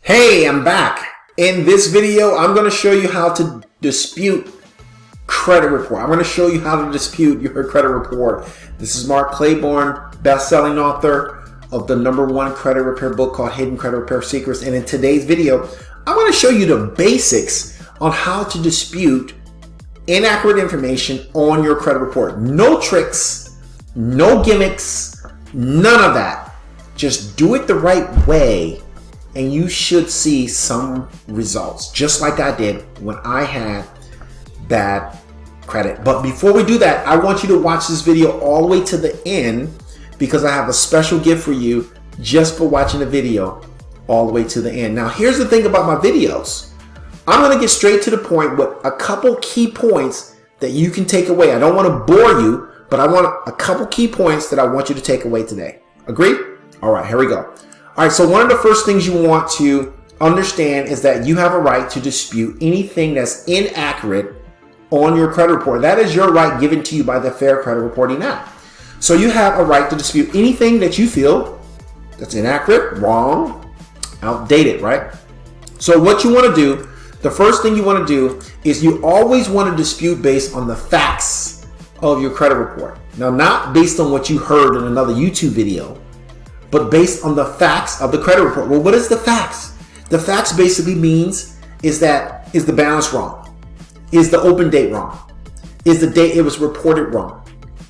Hey, I'm back. In this video, I'm going to show you how to dispute credit report. I'm going to show you how to dispute your credit report. This is Mark Claiborne, best-selling author of the #1 credit repair book called Hidden Credit Repair Secrets. And in today's video, I'm going to show you the basics on how to dispute inaccurate information on your credit report. No tricks, no gimmicks, none of that. Just do it the right way and you should see some results, just like I did when I had bad credit. But before we do that, I want you to watch this video all the way to the end because I have a special gift for you just for watching the video all the way to the end. Now, here's the thing about my videos. I'm going to get straight to the point with a couple key points that you can take away. I don't want to bore you, but I want a couple key points that I want you to take away today. Agree? All right, here we go. All right, so one of the first things you want to understand is that you have a right to dispute anything that's inaccurate on your credit report. That is your right given to you by the Fair Credit Reporting Act. So you have a right to dispute anything that you feel that's inaccurate, wrong, outdated, right? So what you want to do, the first thing you want to do is you always want to dispute based on the facts of your credit report. Now, not based on what you heard in another YouTube video, but based on the facts of the credit report. Well, what is the facts? The facts basically means is the balance wrong? Is the open date wrong? Is the date it was reported wrong?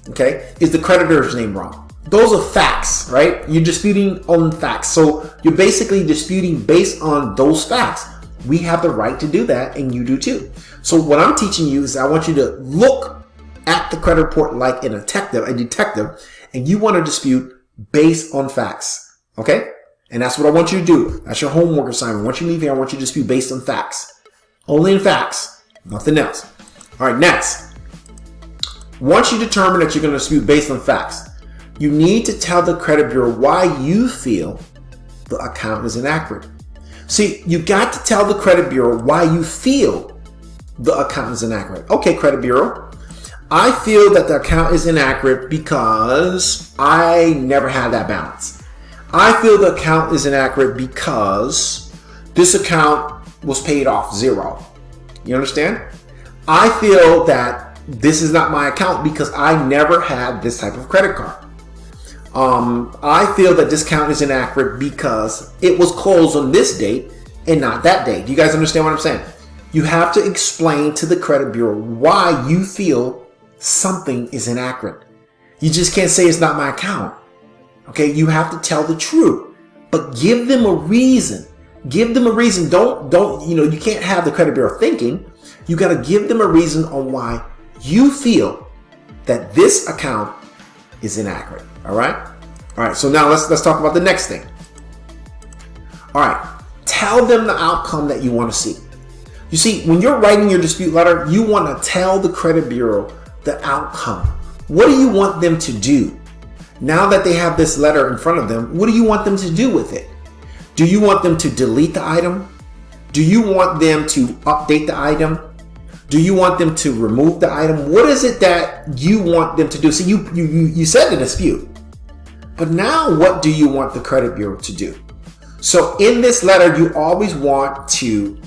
Okay? Is the creditor's name wrong? Those are facts, right? You're disputing on facts. So you're basically disputing based on those facts. We have the right to do that, and you do too. So what I'm teaching you is I want you to look at the credit report like a detective, and you want to dispute based on facts, okay? And that's what I want you to do. That's your homework assignment. Once you leave here, I want you to dispute based on facts. Only in facts, nothing else. All right, next. Once you determine that you're going to dispute based on facts, you need to tell the credit bureau why you feel the account is inaccurate. See, you got to tell the credit bureau why you feel the account is inaccurate. Okay, credit bureau, I feel that the account is inaccurate because I never had that balance. I feel the account is inaccurate because this account was paid off zero. You understand? I feel that this is not my account because I never had this type of credit card. I feel that this account is inaccurate because it was closed on this date and not that date. Do you guys understand what I'm saying? You have to explain to the credit bureau why you feel something is inaccurate. You just can't say it's not my account. Okay, you have to tell the truth, but give them a reason. Give them a reason. Don't you can't have the credit bureau thinking. You got to give them a reason on why you feel that this account is inaccurate. All right. So now let's talk about the next thing. All right. Tell them the outcome that you want to see. You see, when you're writing your dispute letter, you want to tell the credit bureau the outcome. What do you want them to do? Now that they have this letter in front of them, what do you want them to do with it? Do you want them to delete the item? Do you want them to update the item? Do you want them to remove the item? What is it that you want them to do? So you said the dispute, but now what do you want the credit bureau to do? So in this letter, you always want to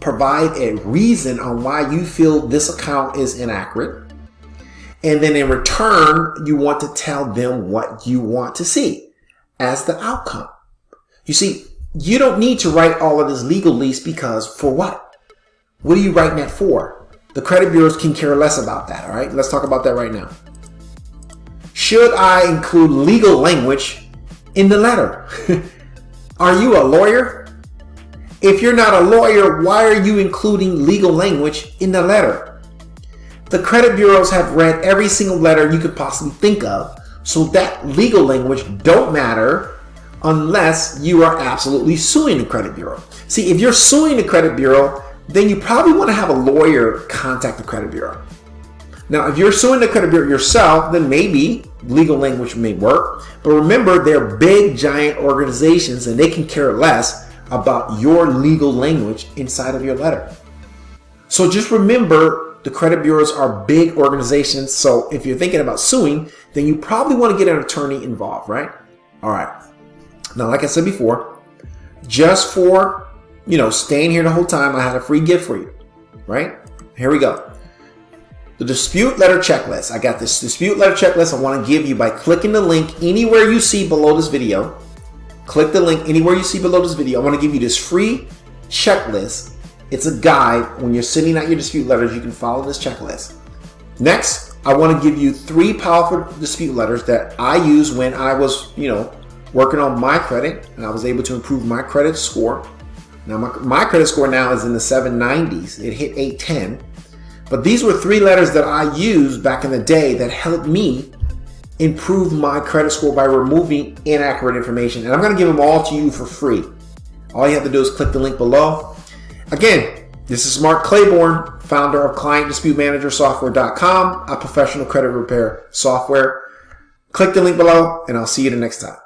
provide a reason on why you feel this account is inaccurate. And then in return, you want to tell them what you want to see as the outcome. You see, you don't need to write all of this legalese because for what? What are you writing that for? The credit bureaus can care less about that, all right? Let's talk about that right now. Should I include legal language in the letter? Are you a lawyer? If you're not a lawyer, why are you including legal language in the letter? The credit bureaus have read every single letter you could possibly think of, so that legal language don't matter unless you are absolutely suing the credit bureau. See, if you're suing the credit bureau, then you probably want to have a lawyer contact the credit bureau. Now, if you're suing the credit bureau yourself, then maybe legal language may work. But remember, they're big, giant organizations, and they can care less about your legal language inside of your letter. So just remember, the credit bureaus are big organizations. So if you're thinking about suing, then you probably want to get an attorney involved, right? All right. Now, like I said before, just for staying here the whole time, I had a free gift for you, right? Here we go. The dispute letter checklist. I got this dispute letter checklist I want to give you by clicking the link anywhere you see below this video. Click the link anywhere you see below this video. I want to give you this free checklist. It's a guide. When you're sending out your dispute letters, you can follow this checklist. Next, I want to give you 3 powerful dispute letters that I used when I was, working on my credit, and I was able to improve my credit score. Now, my credit score now is in the 790s. It hit 810. But these were 3 letters that I used back in the day that helped me improve my credit score by removing inaccurate information. And I'm going to give them all to you for free. All you have to do is click the link below. Again, this is Mark Claiborne, founder of ClientDisputeManagerSoftware.com, a professional credit repair software. Click the link below, and I'll see you the next time.